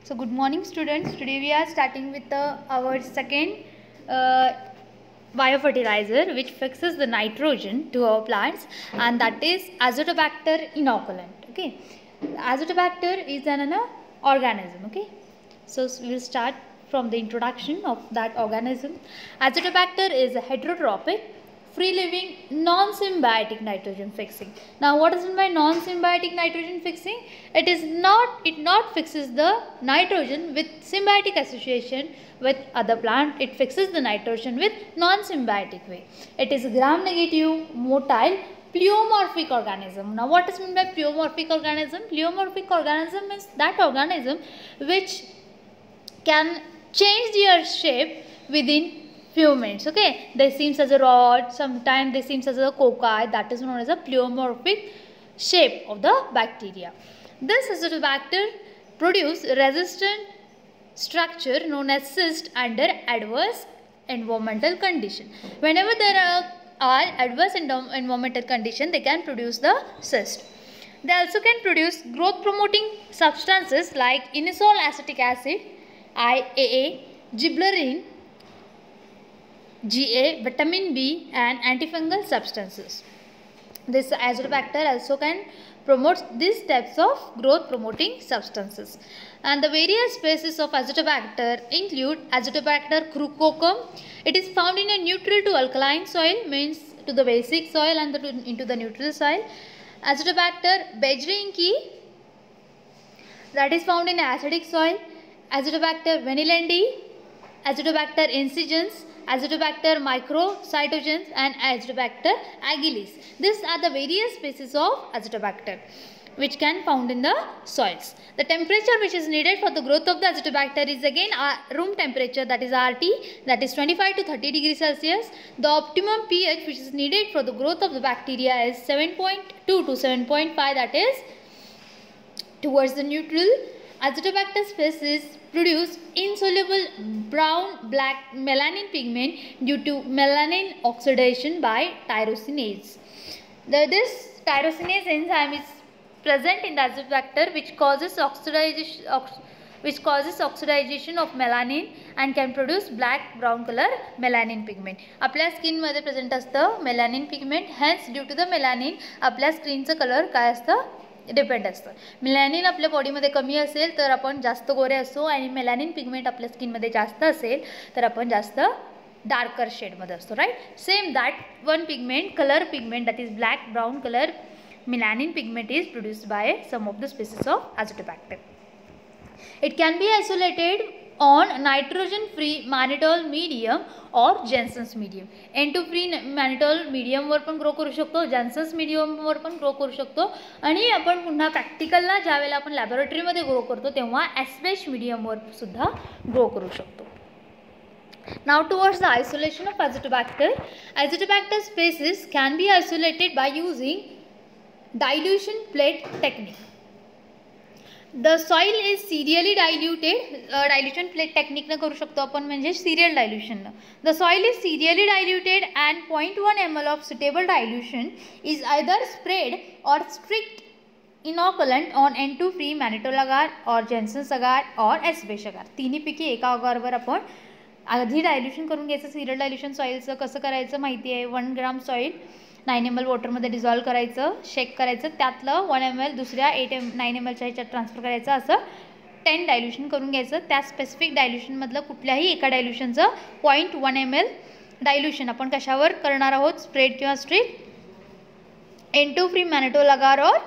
So good morning students. Today we are starting with our second biofertilizer which fixes the nitrogen to our plants, and that is Azotobacter inoculant. Okay, Azotobacter is an organism. Okay, so we will start from the introduction of that organism. Azotobacter is a heterotrophic, free-living, non-symbiotic nitrogen fixing. Now what is meant by non-symbiotic nitrogen fixing? It not fixes the nitrogen with symbiotic association with other plant. It fixes the nitrogen with non-symbiotic way. It is a gram-negative, motile, pleomorphic organism. Now what is meant by pleomorphic organism? Pleomorphic organism is that organism which can change their shape within few minutes. Okay, they seems as a rod, sometimes they seems as a cocci. That is known as a pleomorphic shape of the bacteria. This Azotobacter produce resistant structure known as cyst under adverse environmental condition. Whenever there are adverse environmental condition, they can produce the cyst. They also can produce growth promoting substances like inosol acetic acid, IAA, gibberellin, GA, vitamin B, and antifungal substances. This Azotobacter also can promote these types of growth promoting substances. And the various species of Azotobacter include Azotobacter crucocum. It is found in a neutral to alkaline soil, means to the basic soil and into the neutral soil. Azotobacter bejreinki, that is found in acidic soil. Azotobacter venelandiae, Azotobacter insigens, Azotobacter microcytogens, and Azotobacter agilis. These are the various species of Azotobacter which can found in the soils. The temperature which is needed for the growth of the Azotobacter is again room temperature, that is RT, that is 25 to 30 degrees Celsius. The optimum pH which is needed for the growth of the bacteria is 7.2 to 7.5, that is towards the neutral. Azotobacter species produce insoluble brown-black melanin pigment due to melanin oxidation by tyrosinase. This tyrosinase enzyme is present in the Azotobacter which causes oxidation of melanin and can produce black brown color melanin pigment. आपल्या skin मध्ये present असतं melanin pigment. Hence due to the melanin आपल्या स्किनचं colour काय असतं, depend असतं. Melanin आपल्या बॉडीमध्ये कमी असेल तर आपण जास्त गोरे असतो, आणि मेलॅनिन पिगमेंट आपल्या स्किनमध्ये जास्त असेल तर आपण जास्त डार्कर शेडमध्ये असतो. Right, same that one pigment, colour pigment, that is black brown colour melanin pigment is produced by some of the species of Azotobacter. It can be isolated on nitrogen free mannitol medium or Jensen's medium. N2 free mannitol medium वर पण grow करू शकतो, Jensen's medium वर पण grow करू शकतो, आणि आपण पुन्हा प्रॅक्टिकलला ज्या वेळेला आपण लॅबोरेटरीमध्ये ग्रो करतो तेव्हा एस्पेश medium वर सुद्धा ग्रो करू शकतो. Now towards the isolation of Azotobacter. Azotobacter species can be isolated by using dilution plate technique. The soil is serially diluted. Dilution plate technique न करू शकतो आपण, म्हणजे serial dilution. The soil is serially diluted and 0.1 ml of suitable dilution is either sprayed or strict inoculant on N2 free mannitol agar or Jensen's agar or S-base agar. तिन्ही पैकी एका अगारवर आपण आधी डायल्यूशन करून घ्यायचं. सिरियल डायल्यूशन सॉईलचं कसं करायचं माहिती आहे. 1 ग्राम सॉईल 9 ml वॉटरमध्ये डिझॉल्व करायचं, शेक करायचं, त्यातलं 1 ml दुसऱ्या 9 mlच्या ह्याच्यात ट्रान्सफर करायचं, असं 10 डायल्यूशन करून घ्यायचं. त्या स्पेसिफिक डायल्यूशनमधलं कुठल्याही एका डायल्यूशनचं 0.1 ml डायल्यूशन आपण कशावर करणार आहोत, स्प्रेड किंवा streak, N2 free mannitol agar or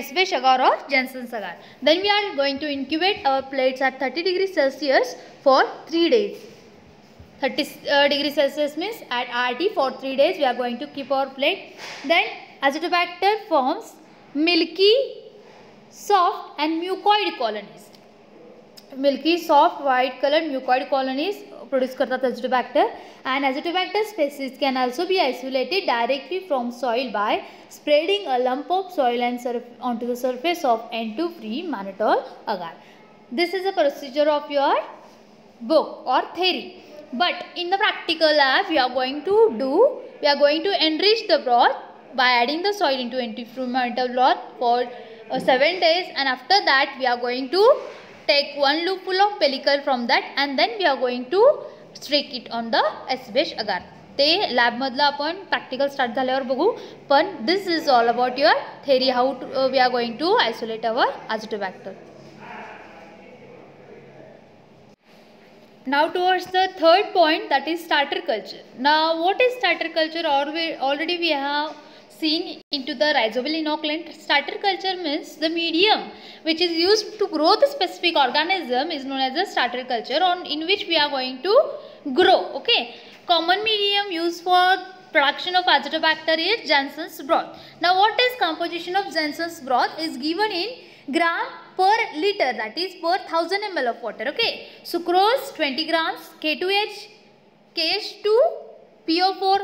S-base agar or Jensen's agar. Then we are going to incubate our plates at 30 degrees Celsius for 3 days. 30 degrees Celsius means at RT for 3 days we are going to keep our plate. Then Azotobacter forms milky, soft and mucoid colonies. Milky, soft, white colored mucoid colonies produce करतात Azotobacter, and Azotobacter species can also be isolated directly from soil by spreading a lump of soil and onto the surface of N2 free mannitol agar. This is a procedure of your book or theory. But in the practical lab we are going to enrich the broth by adding the soil into N2 free mannitol broth for 7 days, and after that we are going to take one loopful of pellicle from that and then we are going to stick it on the SBH agar. ते लॅबमधलं आपण practical start झाल्यावर बघू, पण this is all about your theory how we are going to isolate our azotobacter. Now towards the third point, that is starter culture. Now what is starter culture? Already we have seen into the rhizobial inoculant. Starter culture means the medium which is used to grow the specific organism is known as a starter culture, in which we are going to grow. Okay, common medium used for production of Azotobacter is Jansen's broth. Now what is composition of Jansen's broth is given in gram per liter, that is per 1000 ml of water. Okay, sucrose 20 grams, K2H, KH2, PO4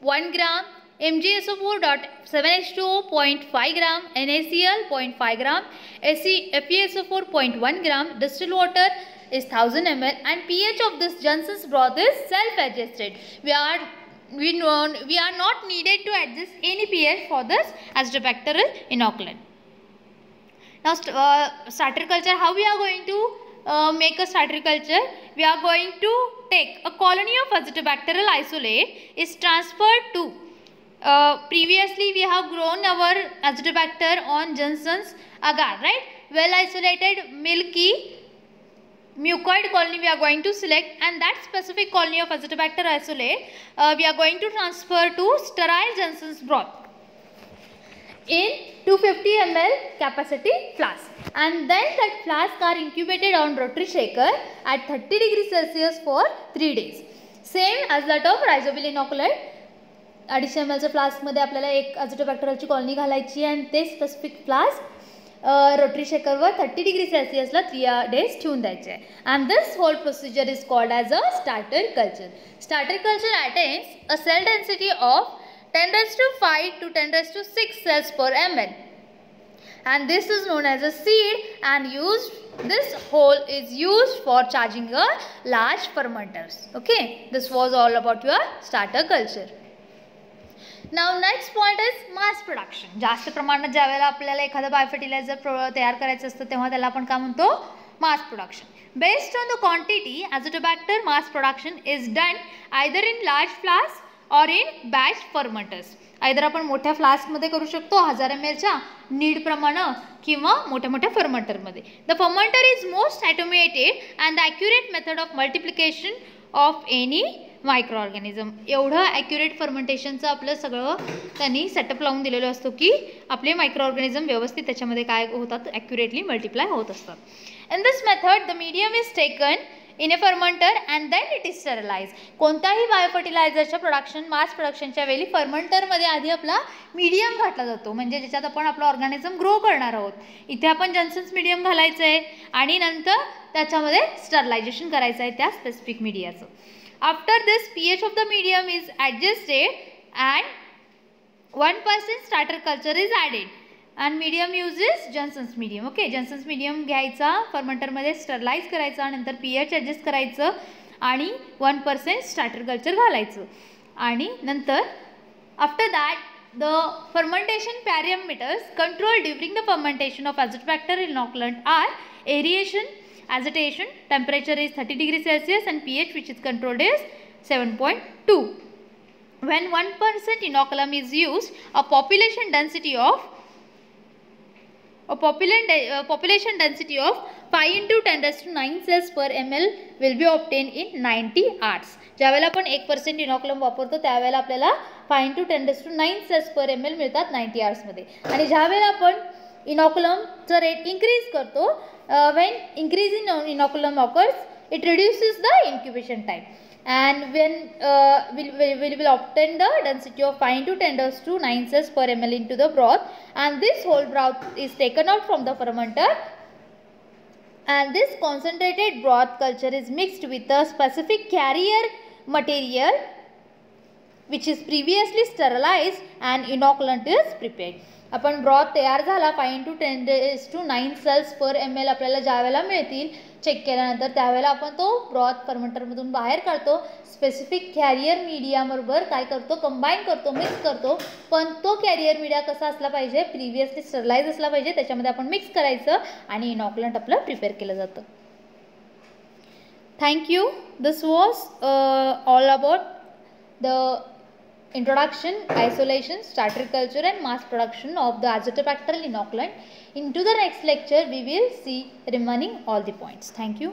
1 gram, MgSO4.7H2O 0.5 gram, NaCl 0.5 gram, FeSO4 0.1 gram, distilled water is 1000 ml, and pH of this Jansen's broth is self-adjusted. We are not needed to adjust any pH for this Azotobacter inoculant. Now starter culture, how we are going to make a starter culture? We are going to take a colony of azotobacterial isolate is transferred to previously we have grown our Azotobacter on Jansen's agar, right? Well isolated milky mucoid colony we are going to select, and that specific colony of Azotobacter isolate we are going to transfer to sterile Jansen's broth in 250 ml capacity flask, and then that flask are incubated on rotary shaker at 30 degrees Celsius for 3 days. Same as that of rhizobial inoculant. 250 ml च्या flask मध्ये आपल्याला एक अझिटोबॅक्टरची colony घालायची आणि ते specific flask rotary शेकरवर 30 degree सेल्सियसला 3 days ठेवून द्यायचे आहे. And this whole procedure is called as a starter culture. Starter culture attains a cell density of 10⁵ to 10⁶ cells per ml, and this is known as a seed, and this hole is used for charging a large fermenters. Okay, this was all about your starter culture. Now next point is mass production. जास्त प्रमाणात ज्यावेळेला आपल्याला एखादा biofertiliser तयार करायचं असतं तेव्हा त्याला आपण काय म्हणतो, mass production. Based on the quantity, Azotobacter mass production is done either in large flasks or in batch fermenters. either आपण मोठ्या फ्लास्क मध्ये करू शकतो 1000 ml च्या नीड प्रमाणे किंवा मोठ्या मोठ्या फर्मेंटर मध्ये. The fermenter is most automated and the accurate method of multiplication of any micro organism. एवढं ॲक्युरेट फर्मेंटेशनचं आपलं सगळं त्यांनी सेटअप लावून दिलेलं असतो की आपले मायक्रो ऑर्गॅनिझम व्यवस्थित त्याच्यामध्ये काय होतात, ॲक्युरेटली मल्टिप्लाय होत असतात. In this method the medium is taken in a fermenter and then it is sterilized. कोणत्याही बायोफर्टिलायझरच्या मास प्रोडक्शनच्या वेळी फर्मेंटरमध्ये आधी आपला मीडियम घातला जातो, म्हणजे ज्याच्यात आपण आपला ऑर्गॅनिझम ग्रो करणार आहोत. इथे आपण जॉन्सन्स मीडियम घालायचं आहे आणि नंतर त्याच्यामध्ये स्टरलायझेशन करायचं आहे त्या स्पेसिफिक मीडियाचं. After this pH of the medium is adjusted and 1% starter culture is added and medium uses Johnson's medium. Okay, Johnson's medium घ्यायचा, फर्मेंटरमध्ये स्टरलाइज करायचा, नंतर pH ॲडजस्ट करायचं आणि 1% स्टार्टर कल्चर घालायचं. आणि नंतर after that the fermentation parameters control during the fermentation of Azotobacter inoculant are aeration, agitation, temperature is 30 degrees Celsius and pH which is controlled is 7.2. When 1% inoculum is used, a population density of 5 into 10⁹ cells per ml will be obtained in 90 hours. ज्यावेळेला आपण 1% इनॉक्युलम वापरतो त्यावेळेला आपल्याला 5 into 10⁹ cells per ml मिळतात 90 hours मध्ये. आणि ज्यावेळेला आपण इनॉक्युलमचा रेट इन्क्रीज करतो, when increase in inoculum occurs, it reduces the incubation time. And when will obtain the density of 5 into 10⁹ cells per ml into the broth, and this whole broth is taken out from the fermenter, and this concentrated broth culture is mixed with a specific carrier material which is previously sterilized and inoculant is prepared. आपण broth तयार झाला 5×10⁹ sales पर ml आपल्याला ज्या वेळेला मिळतील check केल्यानंतर त्यावेळेला आपण तो ब्रॉथ फर्मेंटरमधून बाहेर काढतो. स्पेसिफिक कॅरियर मीडियाबरोबर काय करतो, कंबाईन करतो, मिक्स करतो. पण तो कॅरियर मीडिया कसा असला पाहिजे, प्रिव्हियसली स्टरलाइज असला पाहिजे. त्याच्यामध्ये आपण मिक्स करायचं आणि इनॉक्युलंट आपलं प्रिपेअर केलं जातं. Thank you. This was all about the introduction, isolation, starter culture and mass production of the azotobacterial inoculant. Into the next lecture we will see remaining all the points. Thank you.